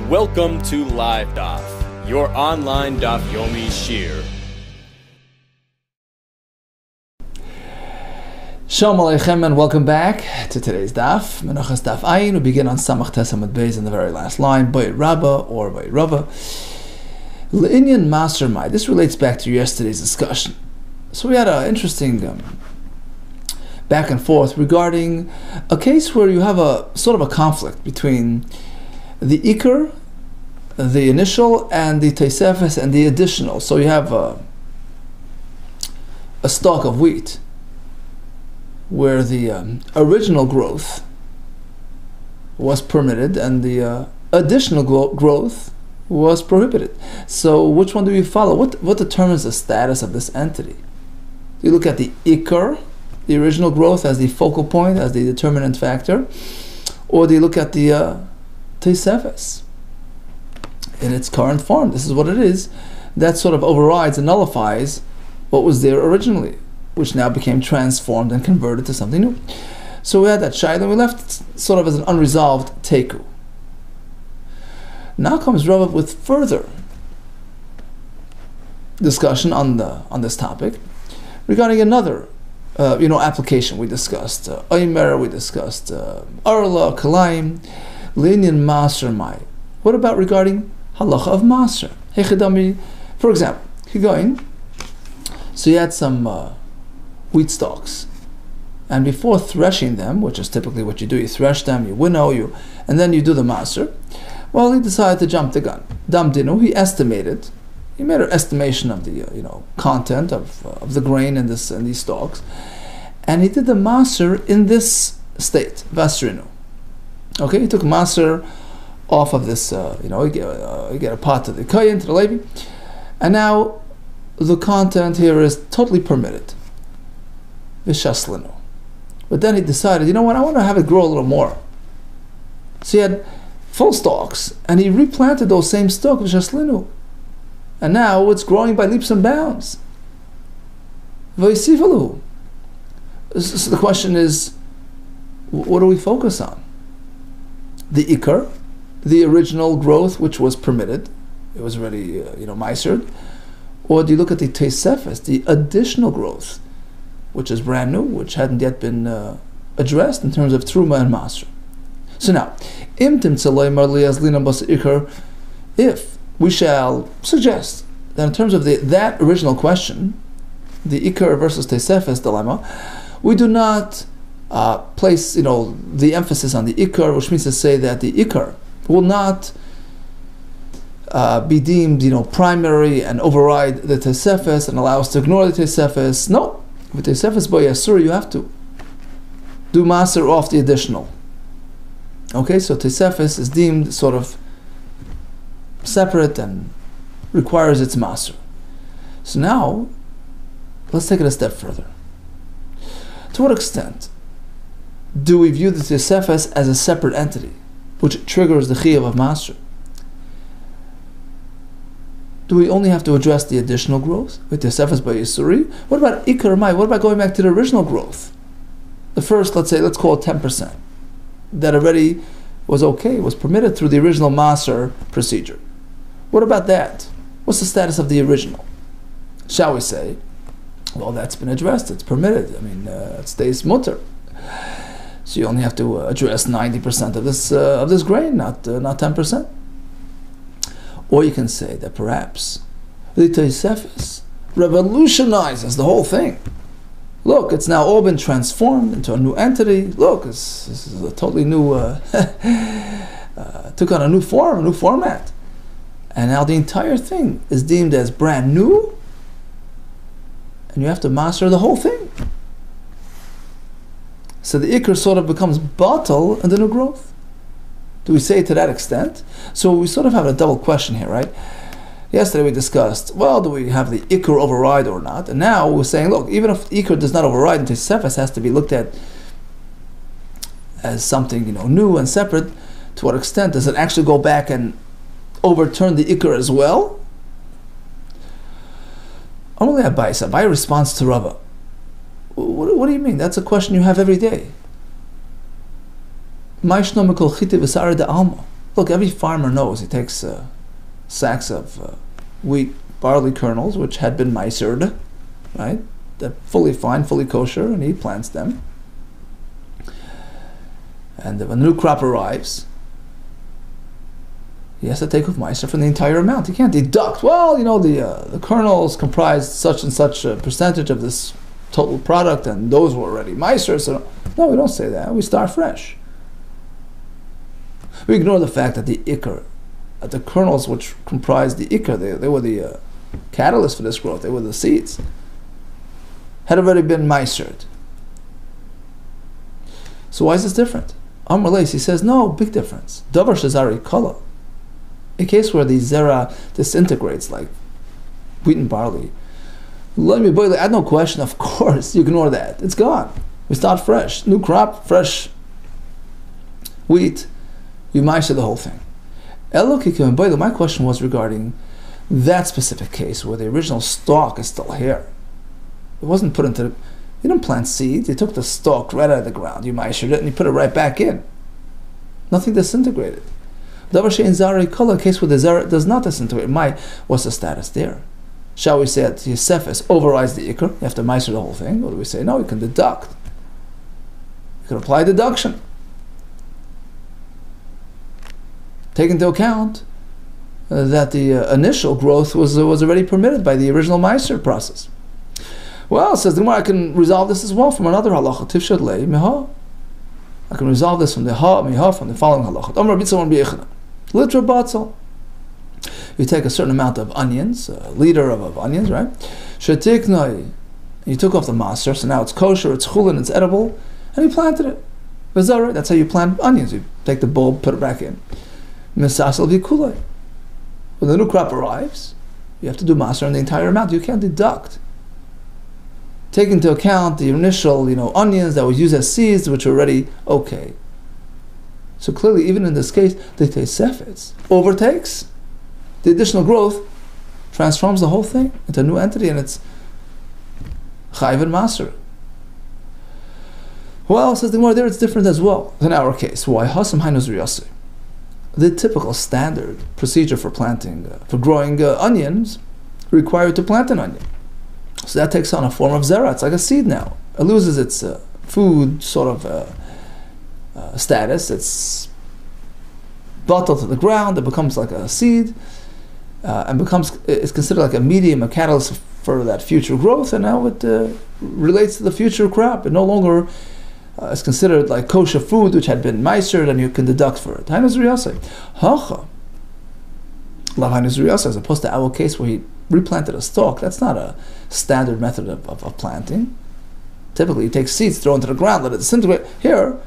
Welcome to LiveDaf, your online Daf Yomi Shir. Shalom Aleichem and welcome back to today's Daf. Menachos Daf Ayin. We begin on Samach Talmud Bavli in the very last line, Boy Rabba or Boy Rava. L'inyan Mastermind. This relates back to yesterday's discussion. So we had an interesting back and forth regarding a case where you have a sort of a conflict between the Iker, the initial, and the Tosefes and the additional. So you have a stalk of wheat where the original growth was permitted and the additional growth was prohibited. So which one do you follow? What determines the status of this entity? Do you look at the Iker, the original growth, as the focal point, as the determinant factor, or do you look at the Tosefes in its current form? This is what it is. That sort of overrides and nullifies what was there originally, which now became transformed and converted to something new. So we had that shayla and we left sort of as an unresolved teku. Now comes Rava with further discussion on this topic regarding another application. We discussed Oimer, we discussed Arla, Kalaim, Linyan Maser Mai. What about regarding halacha of Maser? Hechidami, for example, so you had some wheat stalks, and before threshing them, which is typically what you do, you thresh them, you winnow, and then you do the Maser. Well, he decided to jump the gun. Dam dinu, he made an estimation of the content of the grain in these stalks, and he did the Maser in this state, Vasrinu. Okay, he took Maser off of this, you get a pot to the Kayin, to the Levi, and now the content here is totally permitted. Vishaslinu. But then he decided, I want to have it grow a little more. So he had full stalks, and he replanted those same stalks, Vishaslinu. And now it's growing by leaps and bounds. Vaisivalu. So the question is, what do we focus on? The Iker, the original growth which was permitted, it was already meisered, or do you look at the Tosefes, the additional growth, which is brand new, which hadn't yet been addressed in terms of Truma and Maser? So now, if we shall suggest that in terms of that original question, the Iker versus Tosefes dilemma, we do not place the emphasis on the Iker, which means to say that the Iker will not be deemed primary and override the Tosefes and allow us to ignore the Tosefes. No, with Tosefes by Yasur you have to do Maser off the additional. Okay, so Tosefes is deemed sort of separate and requires its Maser. So now let's take it a step further. To what extent do we view the Tosefes as a separate entity, which triggers the Chiyuv of Maser? Do we only have to address the additional growth with Tosefes by Yisuri? What about Iker Mai? What about going back to the original growth? The first, let's call it 10%, that already was okay, was permitted through the original Maser procedure. What about that? What's the status of the original? Shall we say, well, that's been addressed, it's permitted. It stays mutter. So you only have to address 90% of this grain, not 10%. Or you can say that perhaps the Tosefes revolutionizes the whole thing. Look, it's now all been transformed into a new entity. Look, this is a totally new, took on a new form, a new format. And now the entire thing is deemed as brand new, and you have to master the whole thing. So the Iker sort of becomes batal in the new growth. Do we say it to that extent? So we sort of have a double question here, right? Yesterday we discussed, well, do we have the Iker override or not? And now we're saying, look, even if Iker does not override, and Tosefes has to be looked at as something new and separate, to what extent does it actually go back and overturn the Iker as well? Only Abai responds to Rava. What do you mean? That's a question you have every day. Look, every farmer knows. He takes sacks of wheat, barley kernels, which had been meisered, right? They're fully fine, fully kosher, and he plants them. And when the new crop arrives, he has to take off meiser from the entire amount. He can't deduct, well, the kernels comprised such and such a percentage of this total product, and those were already meiser. So no, we don't say that. We start fresh. We ignore the fact that the ikar, the kernels which comprised the ikar, they were the catalyst for this growth. They were the seeds. Had already been meisered. So why is this different? Amar Leis, he says, no, big difference. Davar shezari kala. A case where the zera disintegrates like wheat and barley. Let me boil it. Add no question, of course, you ignore that. It's gone. We start fresh. New crop, fresh wheat. You meiser the whole thing. My question was regarding that specific case where the original stalk is still here. It wasn't put into... You didn't plant seeds. You took the stalk right out of the ground. You meisered it and you put it right back in. Nothing disintegrated. Davar she'en zari kala, a case where the zara does not disintegrate. What's the status there? Shall we say that Yosefes overrides the ikr? You have to meiser the whole thing? Or do we say, no, you can deduct. You can apply deduction. Take into account that the initial growth was already permitted by the original meiser process. Well, says the Gemara, I can resolve this as well from another halacha. Tifshad lei meha. I can resolve this from the meha from the following halacha. Amar Bitzon b'yechana. Litra batzal. You take a certain amount of onions, a liter of onions, right? Shetiknai. You took off the maser, so now it's kosher, it's chulin, it's edible, and you planted it. That's how you plant onions. You take the bulb, put it back in. Misasal v'kulai. When the new crop arrives, you have to do maser on the entire amount. You can't deduct. Take into account the initial, onions that were used as seeds, which are already okay. So clearly, even in this case, the Tosefes overtakes the additional growth, transforms the whole thing into a new entity, and it's chayiv and maser. Well, says the Gemara, there it's different as well in our case. Why? Hasam hainus riyasi. The typical standard procedure for planting, for growing onions, required to plant an onion. So that takes on a form of zera. It's like a seed now. It loses its food sort of status. It's bottled to the ground. It becomes like a seed, and it's considered like a medium, a catalyst for that future growth. And now it relates to the future crop. It no longer is considered like kosher food, which had been meisered, and you can deduct for it. Hainus riyasei. Hacha. Lav hainus riyasei, as opposed to our case where he replanted a stalk. That's not a standard method of planting. Typically, you take seeds, throw into the ground, let it disintegrate. Here,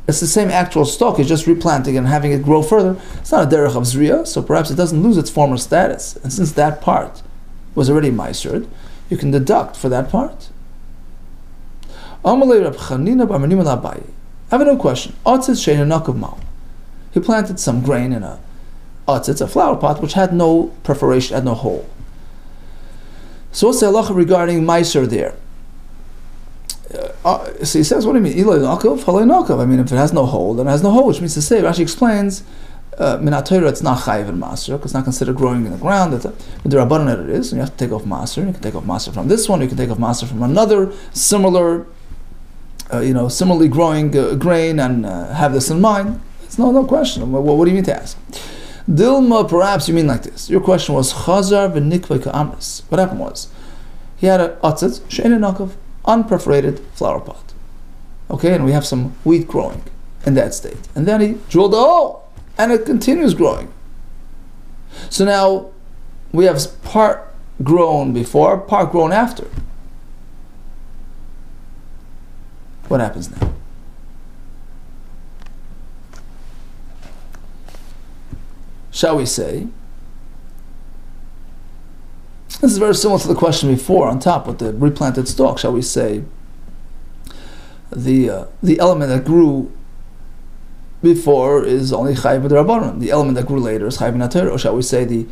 it's the same actual stalk. You're just replanting and having it grow further. It's not a derech of zriya, so perhaps it doesn't lose its former status. And since that part was already meisered, you can deduct for that part. I have a new question. He planted some grain in a flower pot which had no perforation, had no hole. So what's the halacha regarding meiser there? So he says, what do you mean? Ilay nakov, halay nakov. I mean, if it has no hole, then it has no hole, which means to say, Rashi explains, Menachos, it's not chayiv and maser, because it's not considered growing in the ground. With the rabbanon it is, and you have to take off maser. You can take off maser from this one, you can take off maser from another similar, similarly growing grain, and have this in mind. It's no question. What do you mean to ask? Dilma, perhaps you mean like this. Your question was chazar v'nikvei ka'amris. What happened was, he had an atzitz, she'ein nakov, unperforated flower pot. Okay, and we have some wheat growing in that state. And then he drilled a hole, and it continues growing. So now, we have part grown before, part grown after. What happens now? Shall we say, this is very similar to the question before on top with the replanted stalk. Shall we say the element that grew before is only chayiv b'drabanan. The element that grew later is chayiv b'nater. Or shall we say the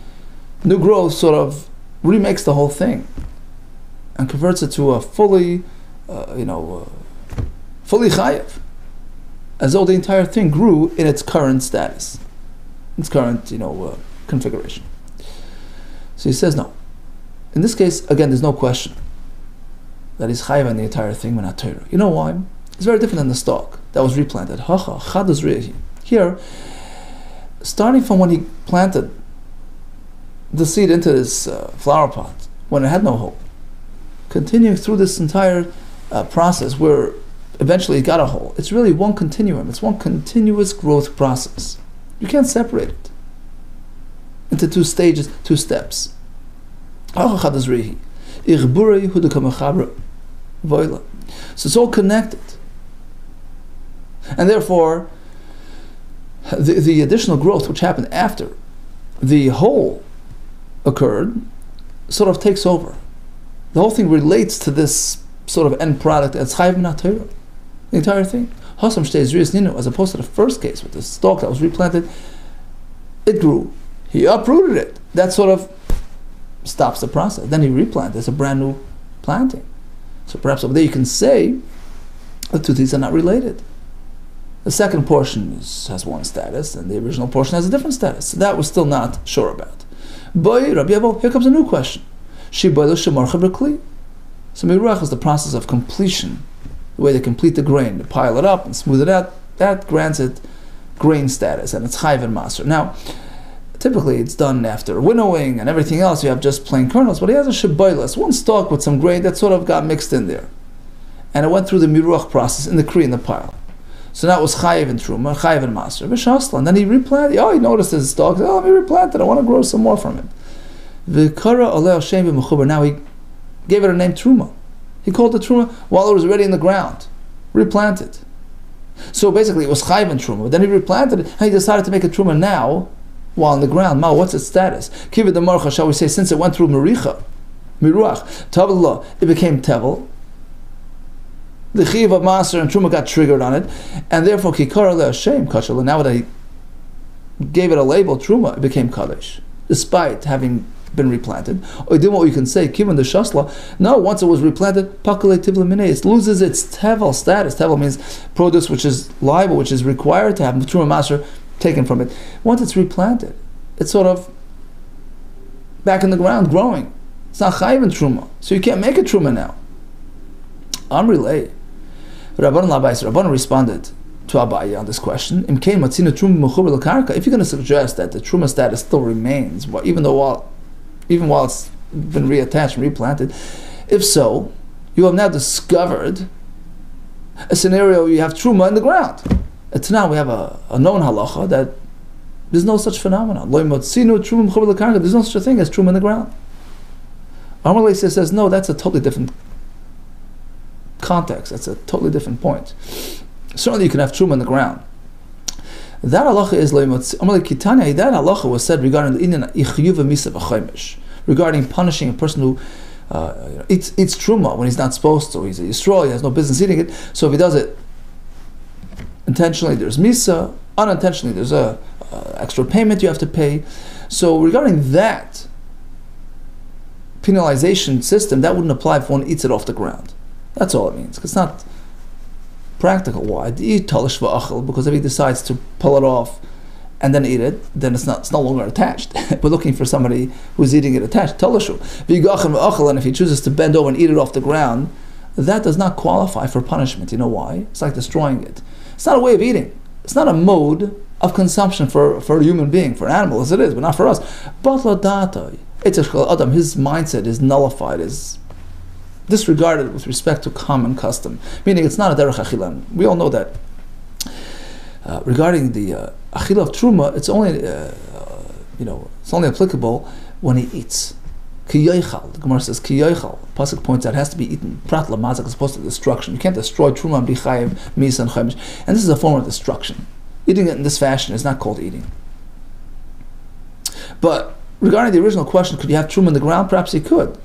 new growth sort of remakes the whole thing and converts it to a fully chayiv, as though the entire thing grew in its current status. its current, configuration. So he says no. In this case, again, there's no question that he's chayiv on the entire thing, menachos. You know why? It's very different than the stalk that was replanted. Here, starting from when he planted the seed into this flower pot, when it had no hole, continuing through this entire process where eventually it got a hole, it's really one continuum. It's one continuous growth process. You can't separate it into 2 stages, 2 steps. So it's all connected. And therefore, the additional growth which happened after the hole occurred sort of takes over. The whole thing relates to this sort of end product as chayv menachos. The entire thing. Hasam shtei zriyas ninu, as opposed to the first case with the stalk that was replanted, it grew. He uprooted it. That sort of stops the process. Then he replanted. It's a brand new planting. So perhaps over there you can say the 2 things are not related. The second portion has one status, and the original portion has a different status. So that we're still not sure about. Boy, Rabbi Avo, here comes a new question. So miruach is the process of completion, the way they complete the grain, to pile it up and smooth it out. That grants it grain status, and it's chayv and maser. Now, typically it's done after winnowing and everything else. You have just plain kernels, but he has a sheboilas, one stalk with some grain that sort of got mixed in there, and it went through the miruach process in the kri, in the pile. So now it was chayiv and truma, chayiv and maser, v'shasla. And then he replanted. He noticed his stalk. Oh, let me replant it. I want to grow some more from it. V'kara aleh Hashem b'mechuber. Now he gave it a name, truma. He called it truma while it was already in the ground, replanted. So basically, it was chayiv and truma. But then he replanted it, and he decided to make a truma now, while in the ground. Ma, what's its status? Kibbut the marcha, shall we say, since it went through miruach, tavel, it became tevel. The chiv of maser and truma got triggered on it, and therefore kikara le'ashem kashala. Now that he gave it a label truma, it became kaddish, despite having been replanted. Or then what you can say, kivan the shasla. No, once it was replanted, pakale tivla minei, it loses its tevel status. Tevel means produce which is liable, which is required to have truma maser taken from it. Once it's replanted, it's sort of back in the ground, growing. It's not chayiv and truma, so you can't make a truma now. Amri Rabban responded to Abaye on this question. If you're going to suggest that the truma status still remains, even while it's been reattached and replanted, if so, you have now discovered a scenario where you have truma in the ground. And now we have a known halacha that there's no such phenomenon. There's no such a thing as truma in the ground. Amri says, no, that's a totally different context. That's a totally different point. Certainly you can have truma in the ground. That halacha is that halacha was said regarding punishing a person who eats truma when he's not supposed to. He's a Yisrael, he has no business eating it. So if he does it intentionally, there's misa. Unintentionally, there's a extra payment you have to pay. So regarding that penalization system, that wouldn't apply if one eats it off the ground. That's all it means. It's not practical. Why? Because if he decides to pull it off and then eat it, then it's no longer attached. We're looking for somebody who's eating it attached. And if he chooses to bend over and eat it off the ground, that does not qualify for punishment. You know why? It's like destroying it. It's not a way of eating. It's not a mode of consumption for a human being, for an animal as it is, but not for us. His mindset is nullified, is disregarded with respect to common custom, meaning it's not a derech achilah. We all know that. Regarding the achilah of truma, it's only it's only applicable when he eats. Ki yoichal, the Gemara says ki yoichal. Pasuk points out it has to be eaten prat lamazak as opposed to destruction. You can't destroy truma and bichayev misa and chaimish, and this is a form of destruction. Eating it in this fashion is not called eating. But regarding the original question, could you have truma in the ground? Perhaps you could.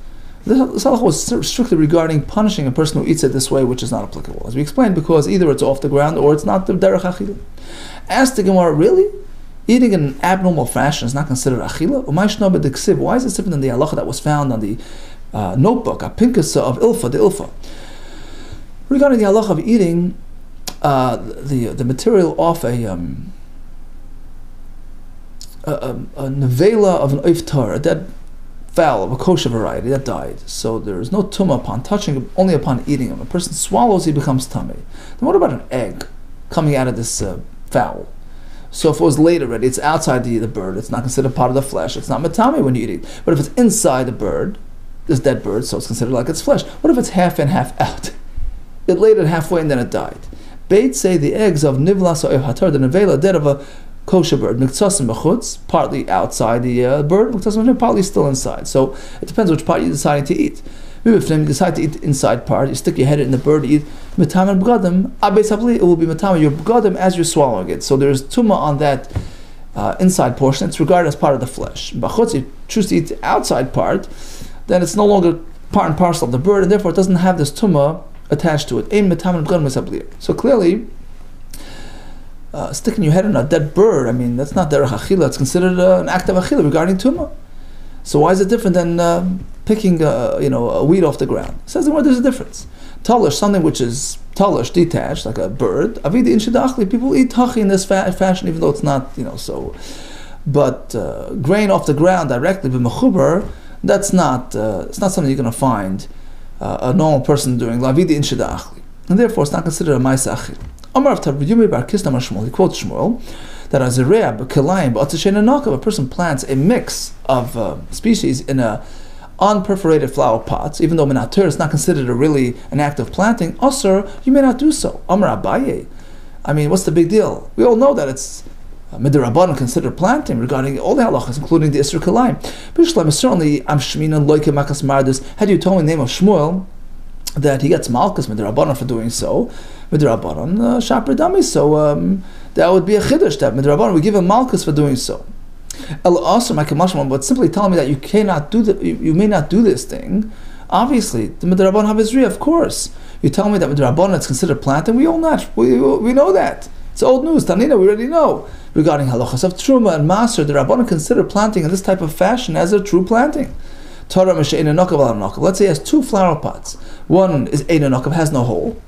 This halacha was strictly regarding punishing a person who eats it this way, which is not applicable, as we explained, because either it's off the ground or it's not the derech achilah. Ask the Gemara, really? Eating in an abnormal fashion is not considered achilah? Why is it different than the halacha that was found on the notebook, a pinkasa of ilfa, the ilfa? Regarding the halacha of eating the material off a nevela of an iftar, a dead fowl of a kosher variety that died. So there is no tumah upon touching him, only upon eating him. A person swallows, he becomes tummy. Then what about an egg coming out of this fowl? So if it was laid already, it's outside the bird, it's not considered part of the flesh, it's not matami when you eat it. But if it's inside the bird, this dead bird, so it's considered like it's flesh. What if it's half in, half out? It laid it halfway and then it died. Beit say the eggs of nivlas or hatar, the nevela, dead of a kosher bird, miktsas b'chutz, partly outside the bird, miktsas partly still inside. So it depends which part you're deciding to eat. Maybe if you decide to eat the inside part, you stick your head in the bird, you eat metam and b'gadim, it will be metam your b'gadim as you're swallowing it. So there's tumah on that inside portion. It's regarded as part of the flesh. B'chutz, you choose to eat the outside part, then it's no longer part and parcel of the bird, and therefore it doesn't have this tumah attached to it. So clearly, sticking your head in a dead bird, I mean, that's not derech achila, it's considered an act of achila regarding tumah. So why is it different than picking a weed off the ground? It says the word there's a difference. Talish, something which is talish, detached, like a bird, avidi inshadachli, people eat hachi in this fashion, even though it's not, so. But grain off the ground directly, b'mechuber, that's not, it's not something you're going to find a normal person doing, lavidi inshadachli. And therefore it's not considered a ma'aseh achil. Amar of Tavyumi bar Kisna Shmuel, he quotes Shmuel, that as a re'ab, kilayim, b'atzashen a person plants a mix of species in a unperforated flower pots, even though menatur is not considered an act of planting, asur, you may not do so. Amar Abaye, I mean, what's the big deal? We all know that it's midrabanan considered planting regarding all the halachas, including the Isser Kilayim. Bishlam is certainly Amshmina Loike Makas Mardus. Had you told me the name of Shmuel that he gets malchus midrabanan for doing so, midrabanan shaper dami, so that would be a chiddush that midrabanan we give him malchus for doing so. But simply telling me that you cannot do you may not do this thing. Obviously, the midrabanan have Israel, of course. You tell me that midrabanan is considered planting. We know that. It's old news. Tanina, we already know regarding halachas of truma and maser. The rabbanan consider planting in this type of fashion as a true planting. Torah m'she'ein nokav al nokav. Let's say it has two flower pots. One is ein nokav, has no hole.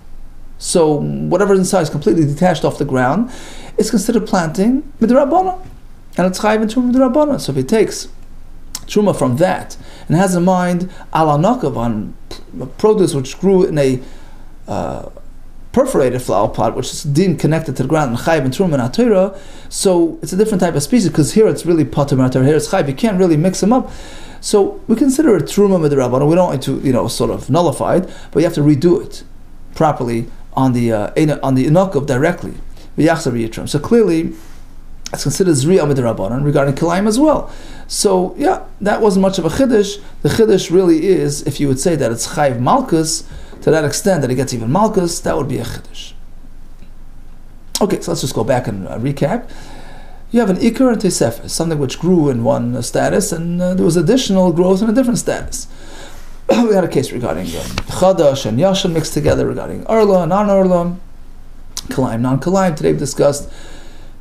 So whatever is inside is completely detached off the ground. It's considered planting midrabanan, and it's chayiv in truma midrabanan. So if he takes truma from that and has in mind al nokav on produce which grew in a perforated flower pot, which is deemed connected to the ground, and chayiv and truma and atira, so it's a different type of species, because here it's really patur and atira, here it's chayiv, you can't really mix them up. So we consider it truma midrabanan. We don't want to, sort of nullify it, but you have to redo it properly on the inokov directly. So clearly, it's considered zriya midrabanan regarding kilayim as well. So yeah, that wasn't much of a chiddush. The chiddush really is, if you would say that it's chayiv malchus, to that extent that it gets even malchus, that would be a chiddush. Okay, so let's just go back and recap. You have an ikar and tesefes, something which grew in one status, and there was additional growth in a different status. We had a case regarding chadash and yashan mixed together, regarding arla and non-arla, kalayim, non-kalayim. Today we discussed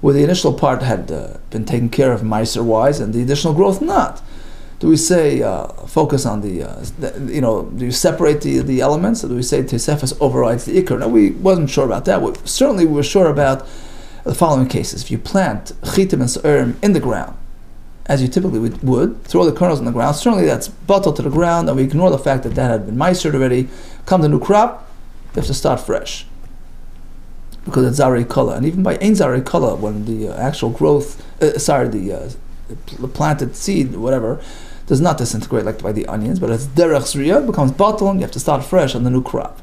where the initial part had been taken care of meiser-wise, and the additional growth not. Do we say focus on do you separate the elements, or do we say tesefes overrides the ikar? No, we wasn't sure about that. We were sure about the following cases. If you plant chitim and se'erim in the ground, as you typically would, throw the kernels in the ground, certainly that's bottled to the ground, and we ignore the fact that had been meisered already. Come the new crop, you have to start fresh, because it's zarei kala. And even by ein zarei kala, when the actual growth, the planted seed, whatever, does not disintegrate like by the onions, but it's derech zriya, becomes bottled, and you have to start fresh on the new crop.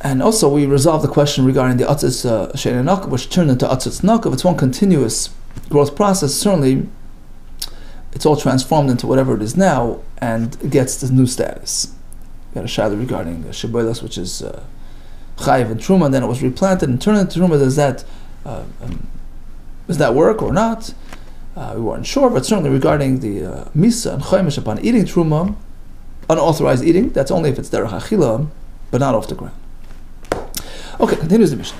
And also we resolved the question regarding the atzitz she'ein nakav, which turned into atzitz nakav. It's one continuous growth process. Certainly, it's all transformed into whatever it is now, and it gets this new status. We had a shadow regarding shibolas, which is chayiv and truma, and then it was replanted and turned into truma. Does that work or not? We weren't sure, but certainly regarding the misa and chaimish upon eating truma, unauthorized eating, that's only if it's derech achila, but not off the ground. Okay, continues the Mishnah.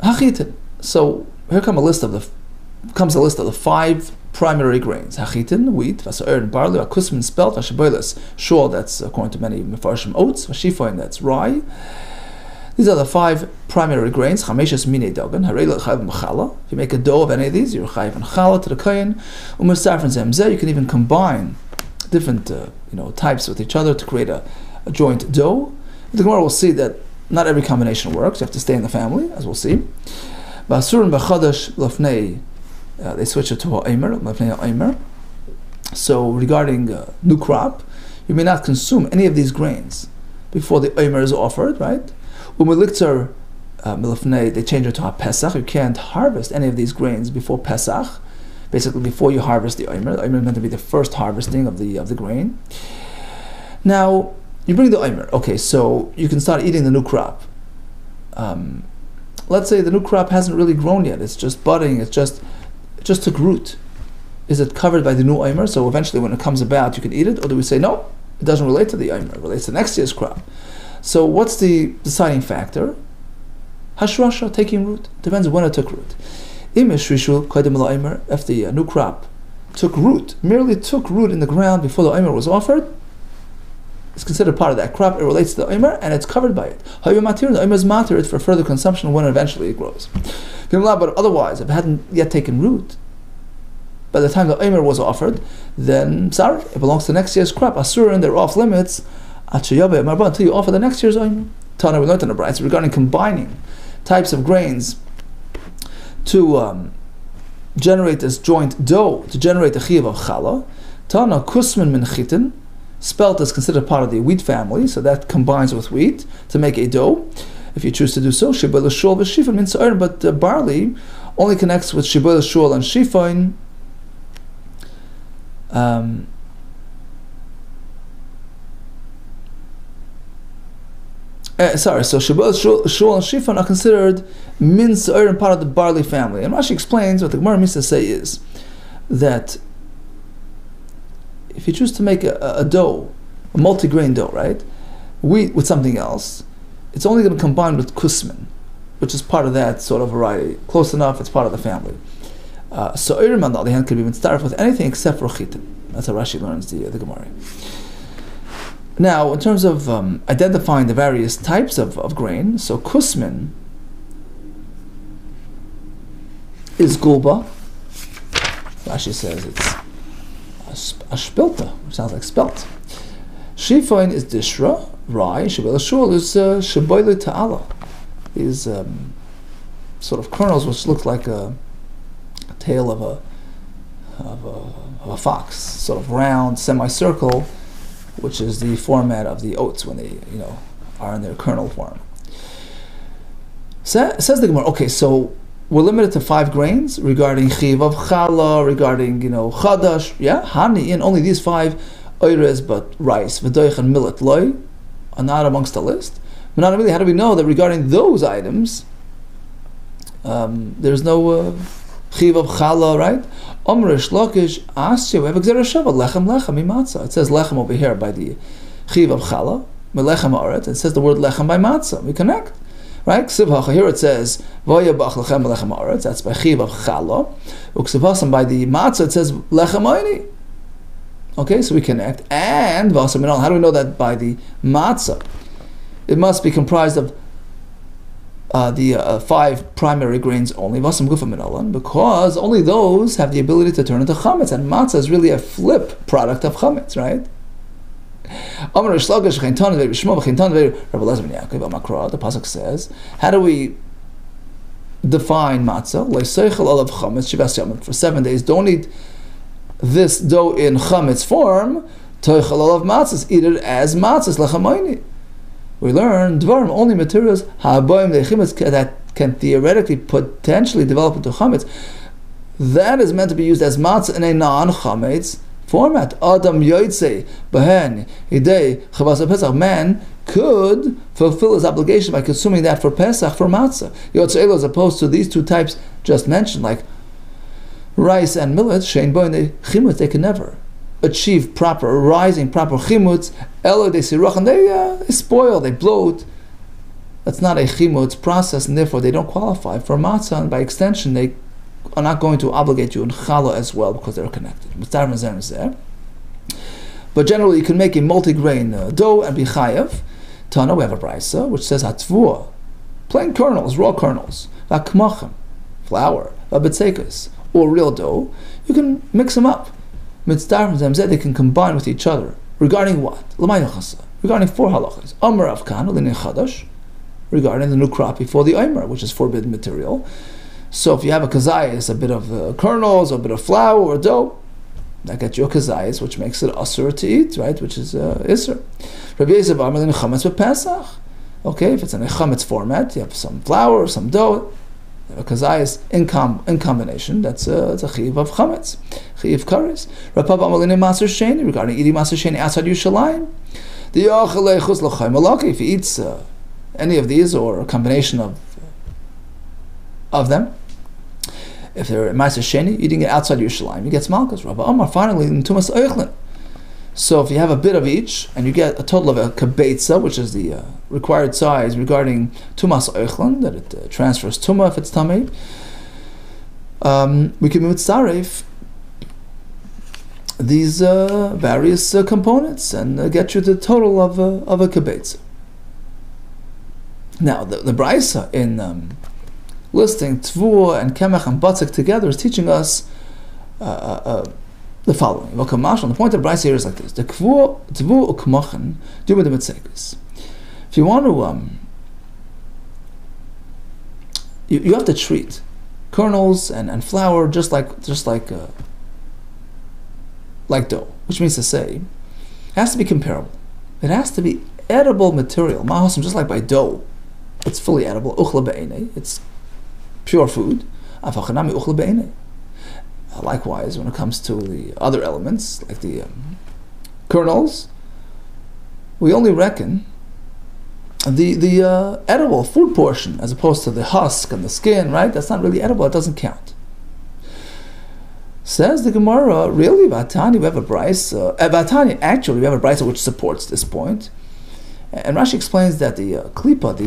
Hachitin. So here comes a list of the 5 primary grains. Hachitin, wheat, vase'er, barley, akusmin, spelt, vashiboiles, shul, that's according to many mefarshim, oats, vashifoin, that's rye. These are the 5 primary grains. Chameshes minei dogan. Harei chayav m'chala. If you make a dough of any of these, you're chayav and chala to the kohen. U'mersarfen zemzeh. You can even combine different types with each other to create a joint dough. The Gemara will see that not every combination works. You have to stay in the family, as we'll see. Ba'asurin b'chadash lefnei. They switch it to ha'omer, lefnei ha'omer. So regarding new crop, you may not consume any of these grains before the omer is offered, right? U'meliktzar milefnei, they change it to ha-pesach. You can't harvest any of these grains before Pesach. Basically, before you harvest the omer. The omer is meant to be the first harvesting of the grain. Now, you bring the omer. Okay, so you can start eating the new crop. Let's say the new crop hasn't really grown yet. It's just budding. It just took root. Is it covered by the new omer? So eventually, when it comes about, you can eat it, or do we say no? It doesn't relate to the omer. It relates to next year's crop. So what's the deciding factor? Hashrasha, taking root. Depends on when it took root. If the new crop merely took root in the ground before the omer was offered, it's considered part of that crop. It relates to the omer and it's covered by it. The omer is matir for further consumption when eventually it grows. But otherwise, if it hadn't yet taken root, by the time the omer was offered, then sorry, it belongs to next year's crop. Asurin, they're off limits until you offer the next year's omer. Tana, we learned in the Brayos regarding combining types of grains to generate this joint dough, to generate the chiyuv of chala. Tana kusman min chitin, spelt is considered part of the wheat family, so that combines with wheat to make a dough, if you choose to do so. Shibul shul v'shifon min sa'ir, but barley only connects with shibul shul and shifon. So Shibul, Shul, and Shifon are considered min sa'ir and part of the barley family. And Rashi explains what the Gemara means to say is that if you choose to make a dough, a multi-grain dough, right, wheat with something else, it's only going to combine with kusman, which is part of that sort of variety. Close enough, it's part of the family. Sa'irim, on the other hand, can be started with anything except for chitin. That's how Rashi learns the Gemara. Now, in terms of identifying the various types of grain, so kusman is gulba. Rashi says it's a shpilta, which sounds like spelt. Shifon is dishra, rye. Shibel shul is sheboile ta'ala. These sort of kernels, which look like a tail of a fox, sort of round, semicircle, which is the format of the oats when they, are in their kernel form. Says the Gemara, okay, so we're limited to 5 grains regarding chiv of chala, regarding, chadash, hani, and only these 5 oires, but rice, v'doich and millet, loy, are not amongst the list. But not really, how do we know that regarding those items, there's no chiv of chala, right? Omrish Lakish Asya, we have Gzera Shava, Lechem Matzah. It says Lechem over here by the Chiv of Chala, Melechem Aret. It says the word Lechem by Matzah. We connect. Right? Ksivhacha, here it says Voya Bach Lechem Melechem Aret. That's by Chiv of Chala. Uksivhasam by the Matzah, it says Lechem Aini. Okay, so we connect. And Vasam Minal, how do we know that by the Matzah? It must be comprised of the 5 primary grains only, because only those have the ability to turn into chametz, and matzah is really a flip product of chametz, right? The pasuk says, how do we define matzah? For 7 days, don't eat this dough in chametz form. Eat it as matzah. We learn dvarim, only materials that can theoretically potentially develop into chametz. That is meant to be used as matzah in a non-chametz format. Adam yoytze behen hidei chavas pesach. Man could fulfill his obligation by consuming that for pesach, for matzah. Yotzei as opposed to these 2 types just mentioned, like rice and millet. Shein boin chimutz, they can never achieve proper rising, proper chimutz. Elo de sirach, and they spoil, they bloat. That's not a chimutz process, and therefore they don't qualify for matzah, and by extension they are not going to obligate you in challah as well because they're connected. But generally you can make a multi-grain dough and be chayav. Tana, we have a brayso which says hatvua plain kernels, raw kernels, v'akmachem, flour, v'betzekas, or real dough, you can mix them up. They can combine with each other. Regarding what? Regarding 4 halachas. Amar avkan, l'nei chadash, regarding the new crop before the Omer, which is forbidden material. So if you have a kazayas, a bit of kernels, or a bit of flour or dough, that gets you a kazayas, which makes it asur to eat, right? Which is isur. Rabbi Yosef Amar l'nei chametz b'Pesach. Okay, if it's in a chametz format, you have some flour, some dough, a kazayas in combination, that's a chiv of chametz, chiv kares. Rav Papa Amar l'nei maser sheni, regarding eating maser sheni outside Yerushalayim. The yachal leichus l'chaim malaki, if he eats any of these or a combination of them, if they're maser sheni, eating it outside Yerushalayim, he gets malchus. Rabbi Amar finally in tumas oichlin. So if you have a bit of each, and you get a total of a kibetza, which is the required size regarding tumas oichlin, that it transfers tuma if it's tamei, we can mitzaref these various components and get you the total of a kibetza. Now the brisa in listing tvua and kemach and batzik together is teaching us the following. The point of Bryce here is like this: the tvu ukmachen do with the mitzekas. If you want to, you have to treat kernels and flour just like dough, which means to say, it has to be comparable. It has to be edible material. Mahosam, just like by dough, it's fully edible. Uchla be'enei, it's pure food. Afachanami uchla be'enei. Likewise, when it comes to the other elements, like the kernels, we only reckon the edible food portion as opposed to the husk and the skin, right? That's not really edible, it doesn't count. Says the Gemara, really, Vatani, we have a brisa. Vatani, actually, we have a brisa which supports this point. And Rashi explains that the klipa,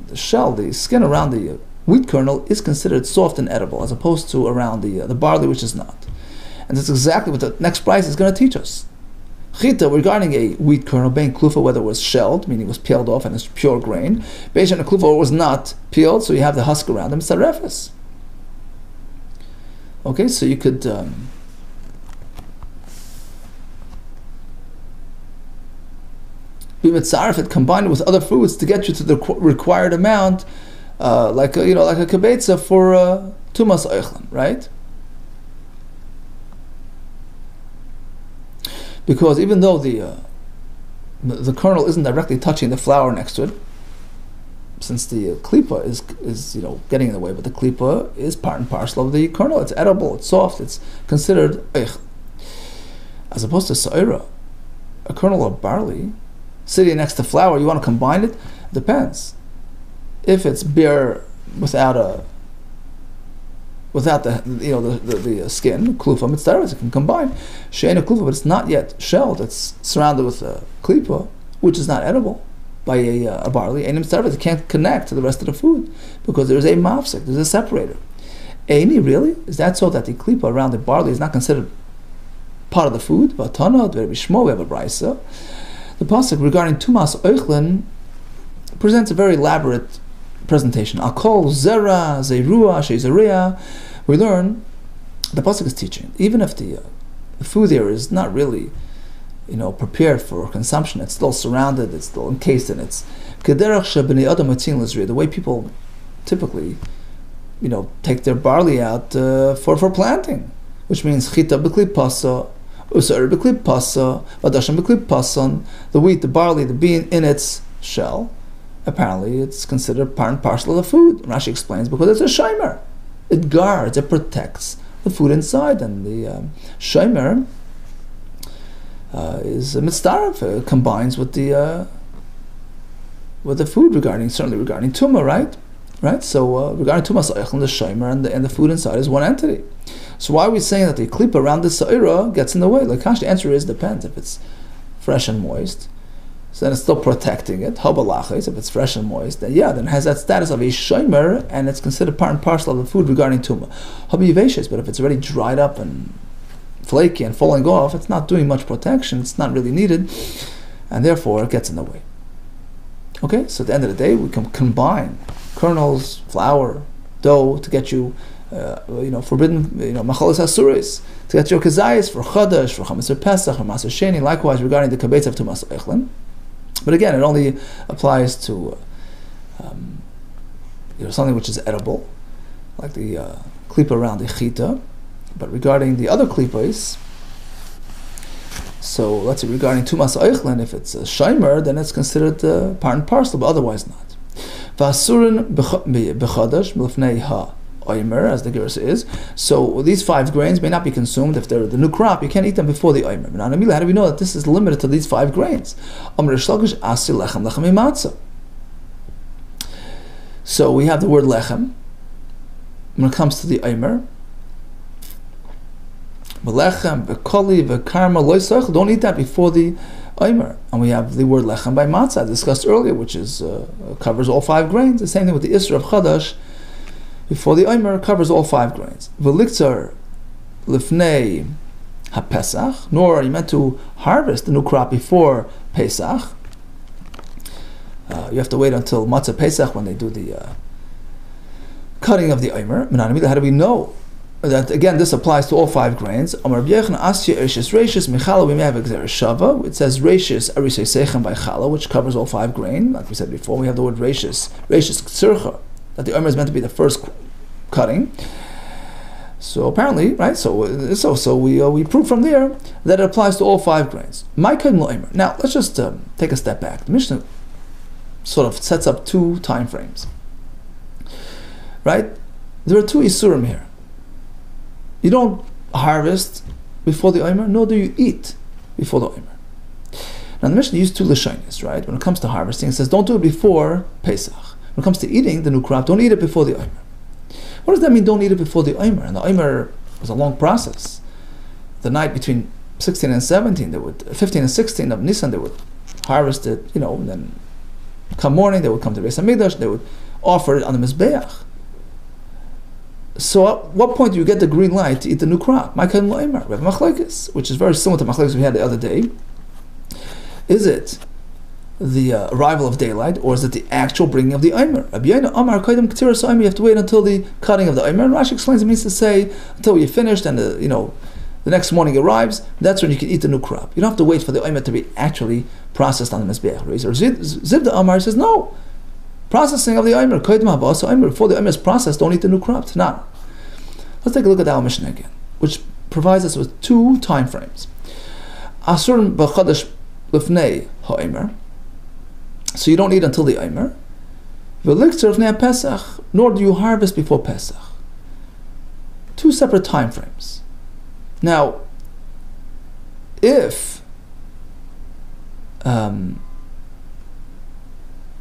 the shell, the skin around the wheat kernel is considered soft and edible, as opposed to around the barley, which is not. And that's exactly what the next brisa is going to teach us. Chita, regarding a wheat kernel, bein klufa, whether it was shelled, meaning it was peeled off and it's pure grain, based on a klufa, it was not peeled, so you have the husk around them, it's a refus. Okay, so you could be mitzaref it, combined with other foods to get you to the required amount, like a kibetza for tumas oichlin, right? Because even though the kernel isn't directly touching the flour next to it, since the klipa is getting in the way, but the klipa is part and parcel of the kernel. It's edible, it's soft, it's considered eichlin. As opposed to sa'ira, a kernel of barley sitting next to flour, you want to combine it? Depends. If it's bare without the skin, klufa mitzvah, it can combine. She'ena klufa, but it's not yet shelled. It's surrounded with a klipa, which is not edible by a barley. Ein mitzvah, it can't connect to the rest of the food because there's a mafsek, there's a separator. Eini, really? Is that so that the klipa around the barley is not considered part of the food? Vatana, Rabbi Shmuel, we have a brisa. The pasuk regarding tumas oichlin presents a very elaborate presentation. Akol zera zeirua shezeria. We learn the pasuk is teaching even if the food there is not really prepared for consumption, it's still surrounded, it's still encased in its kederach shebnei adam matzin l'zriya, the way people typically take their barley out for planting, which means chita b'klip pasa, usar b'klip pasa, vadasham b'klip pasan, the wheat, the barley, the bean in its shell. Apparently it's considered part and parcel of the food. Rashi explains because it's a shomer. It guards, it protects the food inside, and the shomer is a mitzdaref, combines with the food certainly regarding tumah, right? So regarding tumah sa'ichlin, the shomer and the food inside is one entity. So why are we saying that the klipa around the sa'ira gets in the way? Like the answer is depends. If it's fresh and moist, so then it's still protecting it. Habalachis, if it's fresh and moist, then it has that status of a shomer, and it's considered part and parcel of the food regarding tumah. Habiyiveshes, but if it's already dried up and flaky and falling off, it's not doing much protection, it's not really needed, and therefore it gets in the way. Okay, so at the end of the day, we can combine kernels, flour, dough to get you, forbidden, machalos asuris, to get your kazayis for chadash, for chametz pesach, or maser sheni. Likewise, regarding the kabetz of tumas eichlin. But again, it only applies to something which is edible, like the klipa around the chita. But regarding the other klipas, so let's say regarding tumas eichlin, if it's a shaymer, then it's considered part and parcel, but otherwise not. V'asurin b'chadash milfnei ha-oimer, as the Gersa is. So these 5 grains may not be consumed if they're the new crop. You can't eat them before the oimer. Now, how do we know that this is limited to these 5 grains? So we have the word lechem when it comes to the oimer. V'lechem, v'koli, v'karma, loisach. Don't eat that before the oimer. And we have the word lechem by matzah, discussed earlier, which is covers all 5 grains. The same thing with the isra of chadash before the oimer covers all 5 grains. V'liktzar lifnei ha-pesach, nor are you meant to harvest the new crop before Pesach. You have to wait until matzah Pesach when they do the cutting of the oimer. How do we know that, again, this applies to all 5 grains? We may have shava. It says reishis arisei sechem by chala, which covers all 5 grain. Like we said before, we have the word reishis k'tzircha, that the omer is meant to be the first cutting. So apparently, right? So we prove from there that it applies to all 5 grains. My omer. Now let's just take a step back. The Mishnah sort of sets up 2 time frames. Right? There are 2 isurim here. You don't harvest before the oimer, nor do you eat before the oimer. Now the Mishnah used 2 lashonos, right? When it comes to harvesting, it says don't do it before Pesach. When it comes to eating the new crop, don't eat it before the oimer. What does that mean, don't eat it before the oimer? And the oimer was a long process. The night between 16 and 17, 15 and 16 of Nisan, they would harvest it, and then come morning, they would come to Beis HaMikdash, they would offer it on the Mizbeach. So at what point do you get the green light to eat the new crop? We have machlokes, which is very similar to machlokes we had the other day. Is it the arrival of daylight, or is it the actual bringing of the oimer? You have to wait until the cutting of the oimer. And Rashi explains it means to say until you're finished and the next morning arrives, that's when you can eat the new crop. You don't have to wait for the oimer to be actually processed on the Mizbeach. Zibda Amar says no. Processing of the oimer, before the oimer is processed, don't eat the new crop. Tanan. Let's take a look at our Mishnah again, which provides us with 2 time frames. Asur b'chadash lifnei ha'omer, so you don't eat until the oimer. V'liktzar lifnei Pesach, nor do you harvest before Pesach. 2 separate time frames. Now, if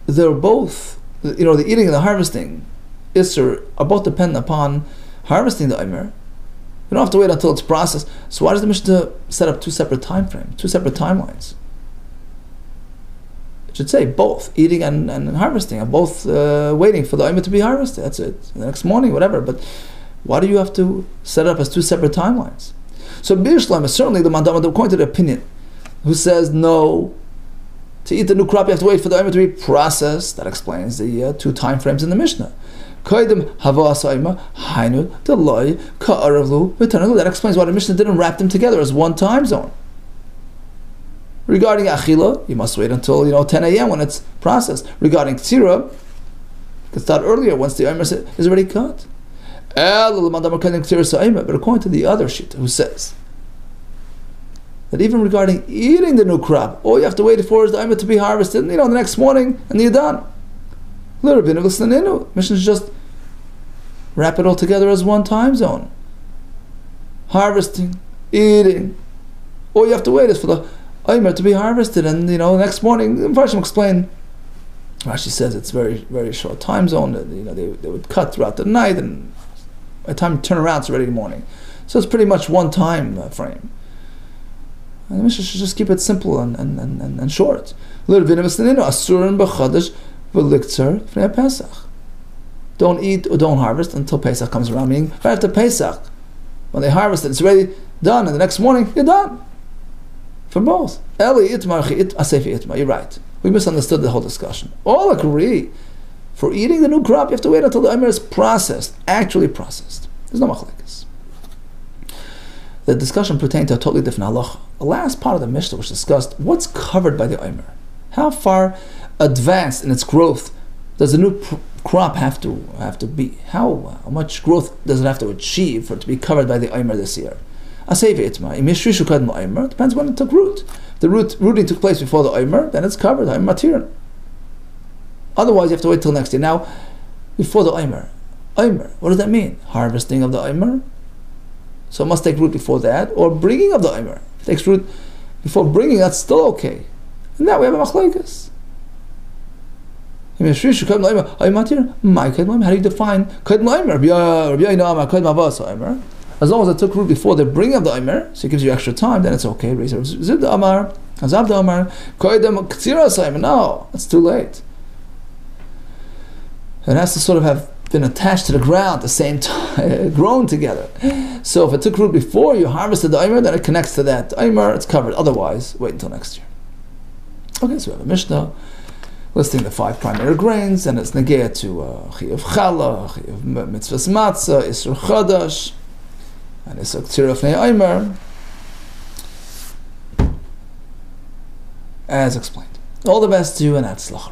they're both, the eating and the harvesting Isser are both dependent upon harvesting the oimer, you don't have to wait until it's processed. So why does the Mishnah set up 2 separate time frames, 2 separate timelines? It should say both eating and harvesting are both waiting for the oimer to be harvested. That's it. The next morning, whatever. But why do you have to set it up as 2 separate timelines? So Bishlam is certainly the Mandam, according to the opinion, who says no. To eat the new crop, you have to wait for the oimer to be processed. That explains the 2 time frames in the Mishnah. That explains why the Mishnah didn't wrap them together as 1 time zone. Regarding achila, you must wait until 10 a.m. when it's processed. Regarding tzira, you can start earlier once the oimer is already cut. But according to the other shita, who says that even regarding eating the new crop, all you have to wait for is the oimer to be harvested, the next morning, and you're done. Mishnah just wrap it all together as 1 time zone. Harvesting, eating. All you have to wait is for the oimer to be harvested, and the next morning. Farshim explain. Rashi says it's very, very short time zone. They would cut throughout the night, and by the time you turn around, it's already morning. So it's pretty much 1 time frame. And the Mishnah should just keep it simple and short. Don't eat or don't harvest until Pesach comes around. Meaning, right after Pesach, when they harvest it, it's already done, and the next morning, you're done. For both. You're right. We misunderstood the whole discussion. All agree For eating the new crop, you have to wait until the Omer is processed, actually processed. There's no machlekes. The discussion pertained to a totally different halacha. The last part of the Mishnah which discussed what's covered by the Omer. How far advanced in its growth does the new crop have to be? How much growth does it have to achieve for it to be covered by the Omer this year? Depends when it took root. If the rooting took place before the Omer, then it's covered, Omer Matirin. Otherwise, you have to wait till next year. Now, before the Omer, what does that mean? Harvesting of the Omer? So it must take root before that, or bringing of the Omer. If it takes root before bringing, that's still okay. And now we have a machlekes. How do you define as long as it took root before the bringing of the Omer, so it gives you extra time, then it's okay. No, it's too late. It has to sort of have been attached to the ground at the same time, grown together. So if it took root before you harvested the Omer, then it connects to that Omer, it's covered. Otherwise, wait until next year. Okay, so we have a Mishnah listing the 5 primary grains, and it's negea to chiyuv challah, chiyuv mitzvahs matzah, isur chadash, and isur k'tzira fnei Omer, as explained. All the best to you, and atzlach.